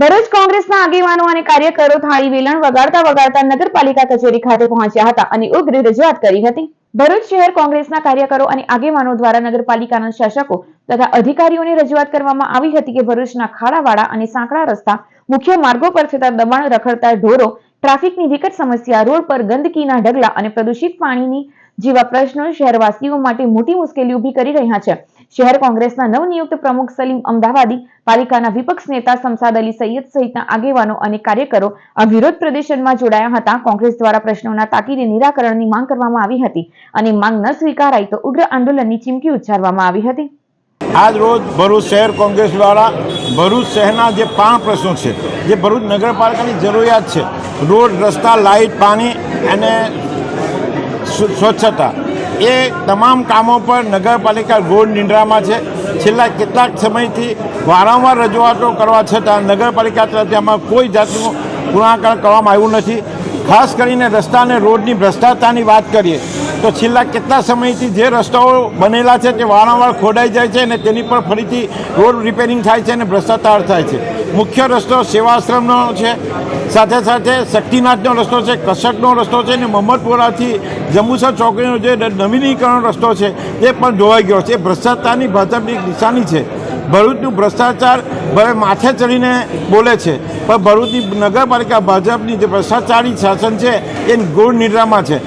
ભરૂચ કોંગ્રેસના આગેવાનો અને કાર્યકરો થાળી વેલણ વગાડતા વગાડતા નગરપાલિકા કચેરી ખાતે પહોંચ્યા હતા અને ઉગ્ર રજૂઆત કરી હતી। ભરૂચ શહેર કોંગ્રેસના કાર્યકરો અને આગેવાનો દ્વારા નગરપાલિકાના શાસકો તથા અધિકારીઓને રજૂઆત કરવામાં આવી હતી કે ભરૂચના ખાડાવાળા અને સાંકડા રસ્તા, મુખ્ય માર્ગો પર થતા દબાણ, રખડતા ઢોરો, ટ્રાફિકની વિકટ સમસ્યા, રોડ પર ગંદકીના ઢગલા અને પ્રદૂષિત પાણીની જેવા પ્રશ્નો શહેરવાસીઓ માટે મોટી મુશ્કેલી ઊભી કરી રહ્યા છે। શહેર કોંગ્રેસના નવનિયુક્ત પ્રમુખ સલીમ અમદાવાદી, પાલિકાના વિપક્ષ નેતા શમશાદ અલી સૈયદ સહિતના આગેવાનો અને કાર્યકરો આ વિરોધ પ્રદર્શનમાં જોડાયા હતા। કોંગ્રેસ દ્વારા પ્રશ્નોના તાકીદે નિરાકરણની માંગ કરવામાં આવી હતી અને માંગ ન સ્વીકારાય તો ઉગ્ર આંદોલનની ચીમકી ઉચ્ચારવામાં આવી હતી। આજ રોજ ભરૂચ શહેર કોંગ્રેસ દ્વારા ભરૂચ શહેરના જે 5 પ્રશ્નો છે, જે ભરૂચ નગરપાલિકાની જરૂરિયાત છે, રોડ, રસ્તા, લાઇટ, પાણી અને સ્વચ્છતા, એ તમામ કામો પર નગરપાલિકા ઘોર નિંદ્રામાં છે। છેલ્લા કેટલાક સમયથી વારંવાર રજૂઆતો કરવા છતાં નગરપાલિકા તરફથી આમાં કોઈ જાતનું પૂર્ણાંકન કરવામાં આવ્યું નથી। ખાસ કરીને રસ્તા અને રોડની ભ્રષ્ટાચારની વાત કરીએ તો છેલ્લા કેટલા સમયથી જે રસ્તાઓ બનેલા છે તે વારંવાર ખોડાઈ જાય છે અને તેની પર ફરીથી રોડ રિપેરિંગ થાય છે અને ભ્રષ્ટાચાર થાય છે। મુખ્ય રસ્તો સેવાશ્રમનો છે, સાથે સાથે શક્તિનાથનો રસ્તો છે, કસકનો રસ્તો છે અને મહમ્મદપુરાથી જંબુસર ચોકડીનો જે નવીનીકરણ રસ્તો છે એ પણ ધોવાઈ ગયો છે। ભ્રષ્ટાચારની ભાજપની નિશાની છે। ભરૂચનું ભ્રષ્ટાચાર હવે માથે ચડીને બોલે છે, પણ ભરૂચની નગરપાલિકા ભાજપની જે ભ્રષ્ટાચારી શાસન છે એ ઘોર નિદ્રામાં છે।